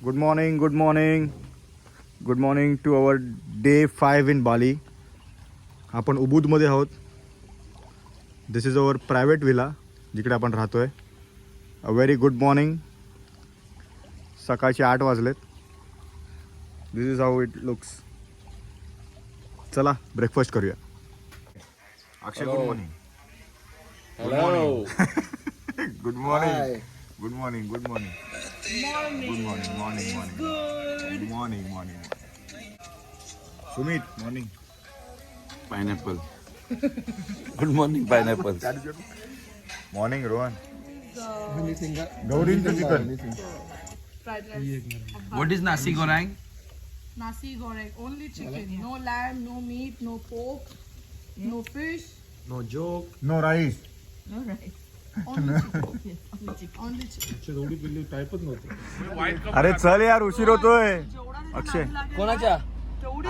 Good morning, good morning. Good morning to our day 5 in Bali. आपण उबूदमध्ये आहोत. This is our private villa जिकडे आपण राहतोय. A very good morning. सकाळचे 8 वाजलेत. This is how it looks. चला ब्रेकफास्ट करूया. Akshay good morning. Hello. Good morning. Hi. Good morning. Good morning. Good morning. Morning morning morning morning. Sumit morning. Pineapple. Good morning, pineapple. Morning Rohan. गौरींचं chicken. Fried rice. What is nasi goreng? Nasi goreng. Only chicken. No lamb, no meat, no pork, no fish. No joke. No rice. Only chicken. Only chicken. अरे चल यार उशीर होतोय. अक्षय. कोणाच्या?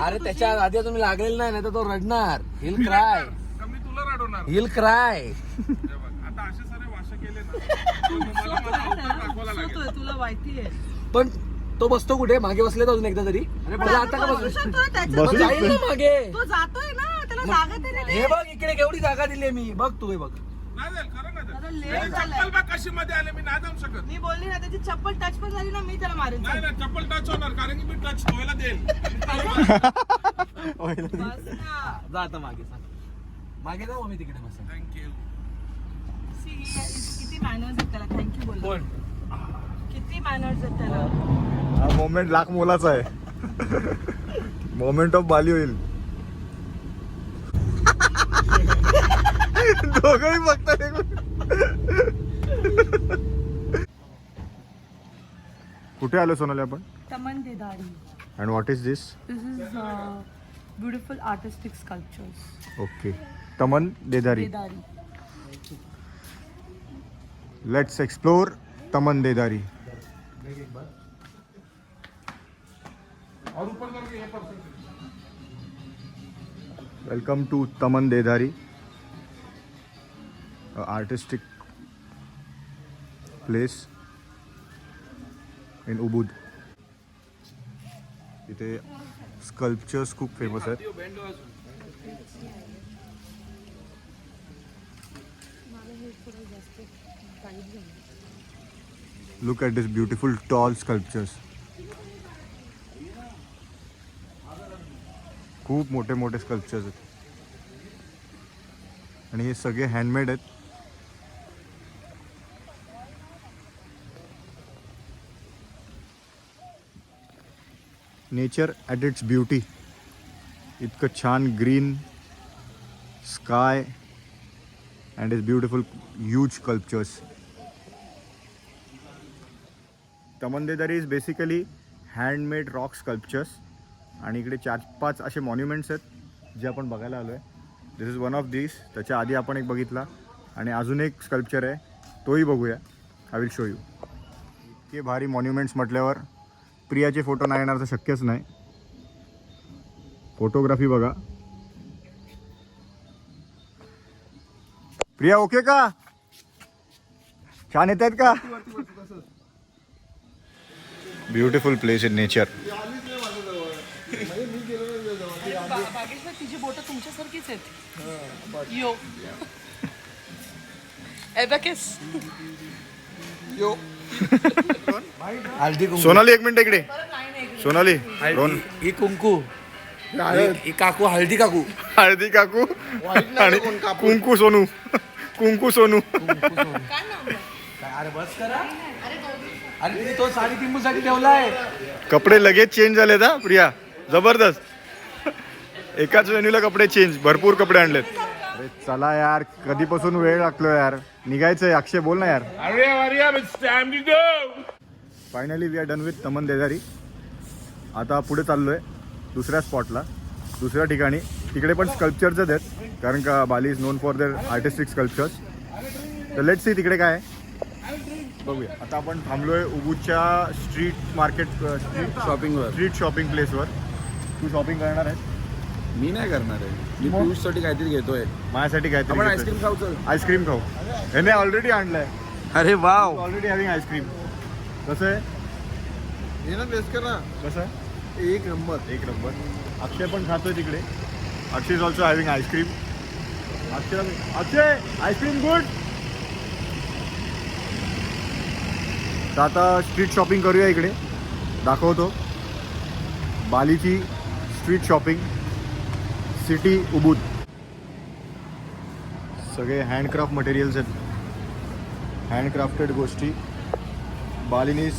अरे त्याच्या आधी तुम्ही लागलेलं नाही ना तर तो रडणार. He'll cry. He'll cry. तुला माहिती आहे. पण तो बसतो कुठे? मागे बसले अजून एकदा तरी. त्याला आता का बसू? बसू दे. जाईल ना मागे. तो जातोय ना त्याला जागा दे रे. हे बघ इकडे केवढी जागा दिली मी. बघ तू हे बघ. आता लेट झालाय. कशी मध्ये आले मी नाही जाऊ शकत. मी बोलली ना त्याची चप्पल टच पण झाली ना मी त्याला मारेन. नाही नाही चप्पल टच होणार कारण की मी टच व्हायला देईल. बस ना. जा आता मागे सांग. मागे जाऊ आम्ही तिकडे बस. थँक्यू. See, किती मॅनर्स आहेत त्याला. थँक्यू बोल. कोण? किती मॅनर्स आहेत त्याला. हा मोमेंट लाख मोलाचा आहे. मोमेंट ऑफ बाली होईल. दोघंही बघतात. कुठे आलो सोनाली आपण? Taman Dedari. And what is this? This is beautiful artistic sculptures. Okay. तमन देदारी. Dedari. लेट्स एक्सप्लोर तमन देदारी. Welcome to Taman Dedari. Artistic place in Ubud. इथे स्कल्पचर्स खूप फेमस आहेत. Look at this beautiful tall sculptures. खूप मोठे मोठे sculptures आहेत आणि हे सगळे हँडमेड आहेत. Nature at its beauty. इतकं छान green sky and its beautiful huge sculptures. Taman Dedari is basically handmade rock sculptures आणि इकडे 4-5 असे मॉन्युमेंट्स आहेत जे आपण बघायला आलो आहे. दिस इज वन ऑफ दिस. त्याच्या आधी आपण एक बघितला आणि अजून एक स्कल्पचर आहे तोही बघूया. I will show you. इतके भारी मॉन्युमेंट्स म्हटल्यावर प्रियाचे फोटो नाही येणार तर शक्यच नाही. फोटोग्राफी बघा. प्रिया ओके का? छान येत आहेत का? Beautiful place in nature. Bageshwar तिची बोट तुमच्यासारखीच आहेत. यो एबॅकस. हल्दी कुंकू. सोनाली एक मिनिट इकडे. सोनाली रोहन. ही कुंकू. ही काकू हळदी काकू. हळदी काकू आणि कुंकू सोनू. कुंकू सोनू. अरे बस करा. अरे तो 3.5 साठी ठेवलाय. कपडे लगेच चेंज झाले ना प्रिया. जबरदस्त. एकाच वेन्यूला कपडे चेंज. भरपूर कपडे आणलेत. अरे चला यार कधीपासून वेळ लागलो यार. निघायचंय. अक्षय बोल ना यार. Finally we are done with तमन देदारी. आता पुढे चाललोय दुसऱ्या स्पॉटला. दुसऱ्या ठिकाणी तिकडे पण स्कल्पचर्सच आहेत कारण का Bali is known for their artistic sculptures. तर लेट्स सी तिकडे काय आहे बघूया. आता आपण थांबलोय उबूदच्या स्ट्रीट मार्केट स्ट्रीट शॉपिंग प्लेसवर. तू शॉपिंग करणार आहे? मी नाही करणार आहे. मी पियुषसाठी काहीतरी घेतोय. माझ्यासाठी आपण काहीतरी आईस्क्रीम खाऊ. आईस्क्रीम खाऊ. याने ऑलरेडी आणलंय. अरे वाव. Already having ice cream. कसं आहे हे ना बेस्ट कर ना कसं एक नंबर. एक नंबर. अक्षय पण खातोय तिकडे. Akshay is also having ice cream. Akshay ice cream good. तर आता स्ट्रीट शॉपिंग करूया. इकडे दाखवतो बालीची स्ट्रीट शॉपिंग. City Ubud. सगळे हँडक्राफ्ट मटेरियल्स आहेत. हँडक्राफ्टेड गोष्टी बालिनीज.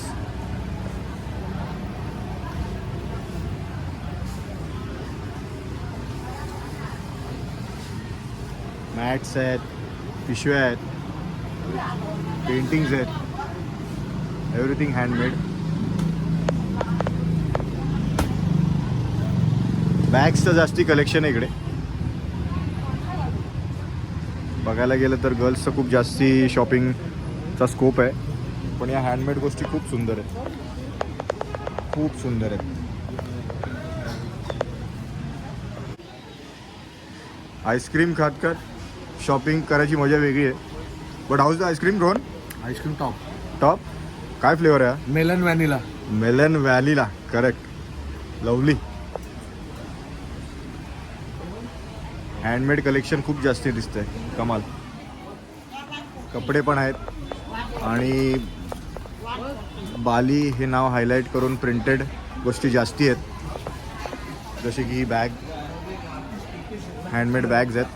मॅट्स आहेत, पिशव्या आहेत, पेंटिंग्स आहेत. Everything handmade. बॅग्सचं जास्ती कलेक्शन आहे इकडे. बघायला गेलं तर गर्ल्सचं खूप जास्ती शॉपिंगचा स्कोप आहे. पण या हँडमेड गोष्टी खूप सुंदर आहेत. खूप सुंदर आहेत. आईस्क्रीम खात खात शॉपिंग करायची मजा वेगळी आहे. But how's the ice cream Rohan? Ice cream top. Top. काय फ्लेवर आहे? Melon vanilla. Melon vanilla. Correct. Lovely. Handmade collection खूप जास्ती दिसतंय. कमाल. कपडे पण आहेत आणि बाली हे नाव हायलाईट करून प्रिंटेड गोष्टी जास्ती आहेत. जसे की ही बॅग. हँडमेड बॅग्स आहेत.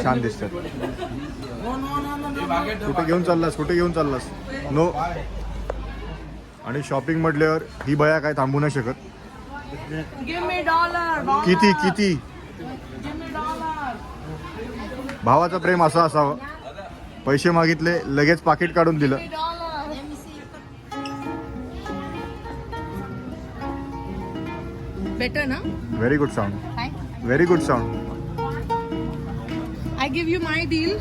छान दिसतात. कुठे घेऊन चाललास? कुठे घेऊन चाललास? नो. आणि शॉपिंग म्हटल्यावर ही बया काय थांबू नाही शकत. Give me dollar. किती किती Give me dollar. भावाचं प्रेम असं असावं. पैसे मागितले लगेच पाकिट काढून दिलं. Better, na? Very good sound. Hi. Very good sound. I give you my deal.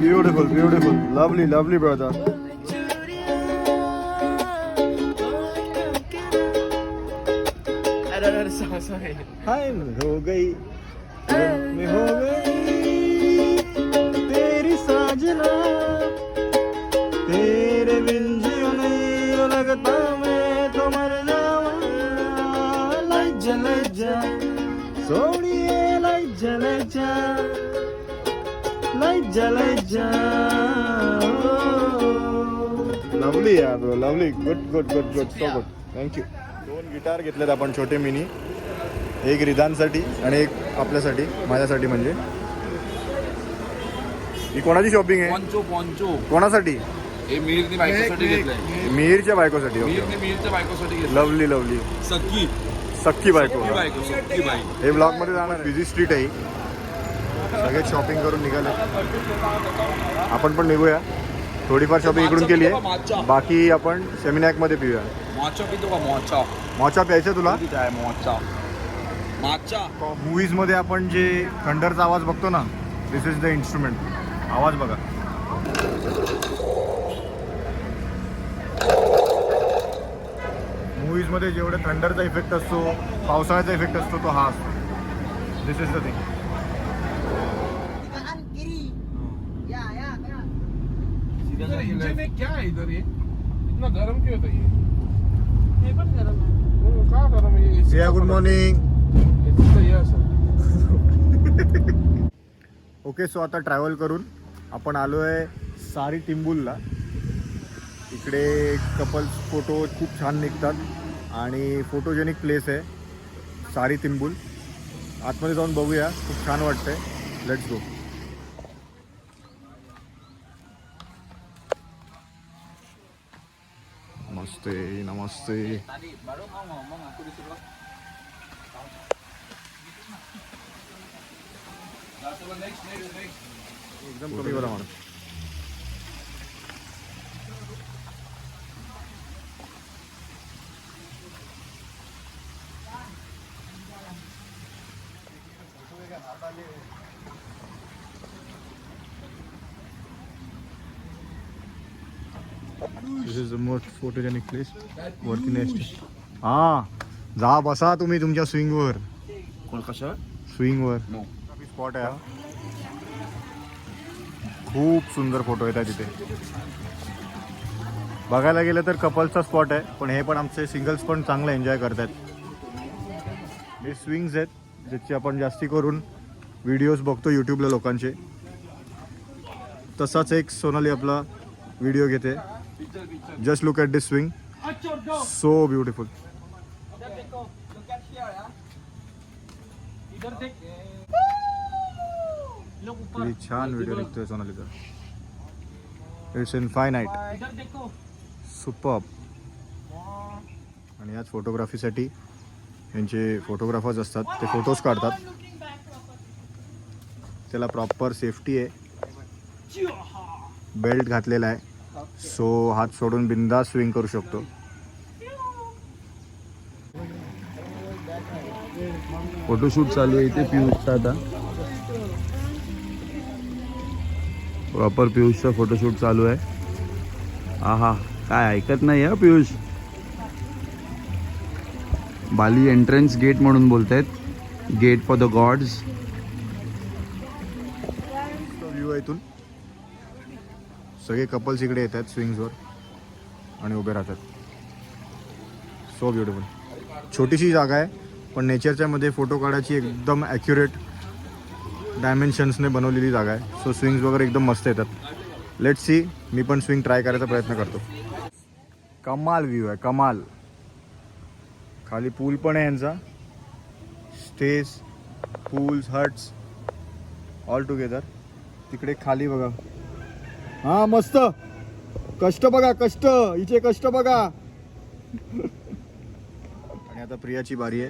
Beautiful beautiful. Lovely lovely brother. हाय हो गई मैं हो गई तेरी साजना तेरे बिन जियो नहीं लगता मैं तो मर जावा. लज्जा लज्जा सोनिए लज्जा लज्जा लज्जा लज्जा. लवली यार bro. Lovely. Good good good good. So good. Thank you. 2 guitar घेतलेत आपण छोटे मिनी. एक रिदानसाठी आणि एक आपल्यासाठी, माझ्यासाठी. म्हणजे ही कोणाची शॉपिंग आहे? Poncho poncho. कोणासाठी? हे मीरनी बायकोसाठी घेतलंय. मिहीरच्या बायकोसाठी. मीरनी मीरच्या बायकोसाठी घेतलं. Lovely lovely. सखी सक्की बायको. बायको. सखी बाई. हे ब्लॉग मध्ये जाणार. बिझी स्ट्रीट आहे. सगळे शॉपिंग करून निघाले. आपण पण निघूया. थोडीफार शॉपिंग इकडून केली आहे. बाकी आपण सेमिनॅकमध्ये पिऊया. मोचा पितो का? मोचा. मोचा प्यायचं तुला? काय मोचा? माचा. मूवीजमध्ये आपण जे थंडरचा आवाज बघतो ना, दिस इज द इन्स्ट्रुमेंट. आवाज बघा. मूवीजमध्ये जेवढे थंडरचा इफेक्ट असतो, पावसाळ्याचा इफेक्ट असतो, तो हा असतो. दिस इज द थिंग. इंजन है क्या है इधर? ये इतना गर्म क्यों होता है? हे पण गरम आहे. का गर्म है ये? Siya good morning. Okay. So आता ट्रॅव्हल करून आपण आलो आहे सारी टिंबूलला. इकडे कपल्स फोटो खूप छान निघतात आणि फोटोजेनिक प्लेस आहे सारी तिंबूल. आतमध्ये जाऊन बघूया. खूप छान वाटतंय. Let's go. नमस्ते नमस्ते. एकदम कमी बरं म्हणा. This is the most photogenic place वरती नेक्स्ट. हा जा बसा तुम्ही तुमच्या स्विंगवर. स्विंगवर स्पॉट आहे हा. खूप सुंदर फोटो येतात तिथे. बघायला गेलं तर कपल्सचा स्पॉट आहे, पण हे पण आमचे सिंगल्स पण चांगलं एन्जॉय करतात. हे स्विंग्स आहेत ज्याचे आपण जास्ती करून व्हिडिओज बघतो यूट्यूबला लोकांचे. तसाच एक सोनाली आपला व्हिडिओ घेते. Just look at this swing, so beautiful. किती छान व्हिडिओ निघतोय सोनालीचा. It's infinite, superb. आणि याच फोटोग्राफीसाठी यांचे फोटोग्राफर्स असतात, ते फोटोज काढतात. त्याला प्रॉपर सेफ्टी आहे, बेल्ट घातलेला आहे, सो हात सोडून बिंदास स्विंग करू शकतो. फोटोशूट चालू आहे इथे पियुषचा. आता प्रॉपर पियुषचा फोटोशूट चालू आहे. आहा काय ऐकत नाही हा पियुष. बाली एंट्रन्स गेट म्हणून बोलतायत, get for the gods. View आहे इथून. सगळे कपल्स इकडे येतात स्विंग्सवर आणि उभे राहतात. So beautiful. छोटीशी जागा आहे, पण नेचरच्या मध्ये फोटो काढायची एकदम ॲक्युरेट डायमेन्शन्सने बनवलेली जागा आहे. सो स्विंग्स वगैरे एकदम मस्त येतात. लेट्स सी, मी पण स्विंग ट्राय करायचा प्रयत्न करतो. कमाल व्ह्यू आहे, कमाल. खाली पूल पण आहे यांचा. Stage, pools, huts all together. तिकडे खाली बघा. हा मस्त. कष्ट बघा, कष्ट, हिचे कष्ट बघा. आणि आता प्रियाची बारी आहे.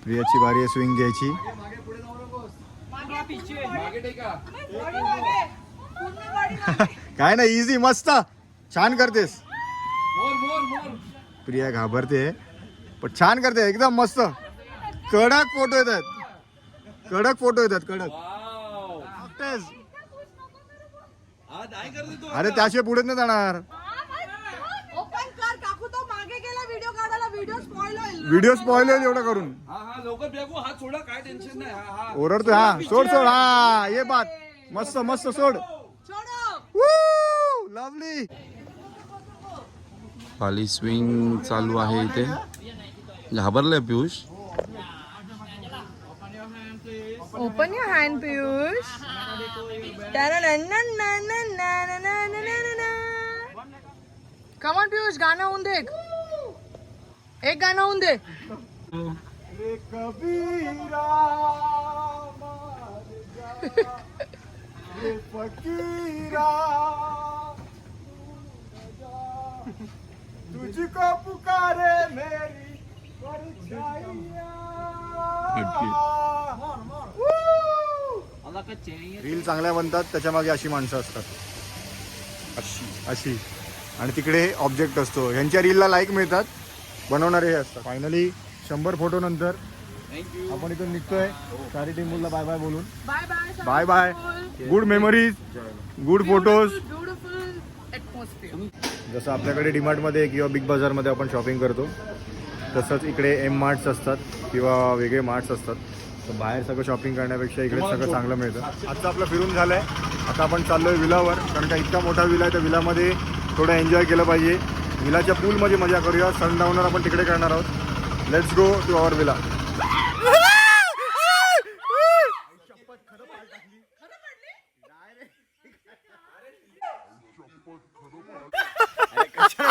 प्रियाची बारी आहे स्विंग घ्यायची. काय नाही, इझी, मस्त, छान करतेस. प्रिया घाबरते पण छान करते, एकदम मस्त. कडक फोटो येतात, कडक फोटो येतात, कडक. अरे त्याशिवाय पुढे नाही जाणार. ओपन कर काकू, तो मागे गेला व्हिडिओ काढायला. व्हिडिओ स्पॉइल होईल. व्हिडिओ स्पॉइल होईल एवढं करून. लवकर बघू. हात सोडा, काय टेन्शन नाही. ओरडतोय. हा सोड सोड. हा ये बात. मस्त मस्त सोड. लवली. बाली स्विंग चालू आहे इथे. घाबरलाय Piyush. Open your hand, Piyush. Come on, Piyush, गाना होऊन दे. एक गाना होऊन दे. तुझको पुकारे मेरी परछाइयाँ. रील चांगल्या बनतात, त्याच्या मागे अशी माणसं असतात. अशी. आणि तिकडे ऑब्जेक्ट असतो. ह्यांच्या रीलला लाईक मिळतात, बनवणारे हे असतात. फायनली 100 फोटो नंतर आपण इथून निघतोय. चॅरिटी मूलला बाय बाय बोलून. Bye bye. Good memories, good photos. Beautiful atmosphere. जसं आपल्याकडे डीमार्टमध्ये किंवा बिग बाजारमध्ये आपण शॉपिंग करतो, तसंच इकडे एम मार्ट्स असतात किंवा वेगळे मार्ट्स असतात. तर बाहेर सगळं शॉपिंग करण्यापेक्षा इकडे सगळं चांगलं मिळतं. आजचं आपलं फिरून झालं आहे. आता आपण चाललो आहे विलावर, कारण का इतका मोठा विला आहे. त्या विलामध्ये थोडं एन्जॉय केलं पाहिजे. विलाच्या पूलमध्ये मजा करूया. सनडाऊनर आपण तिकडे करणार आहोत. Let's go to our villa.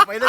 पहिले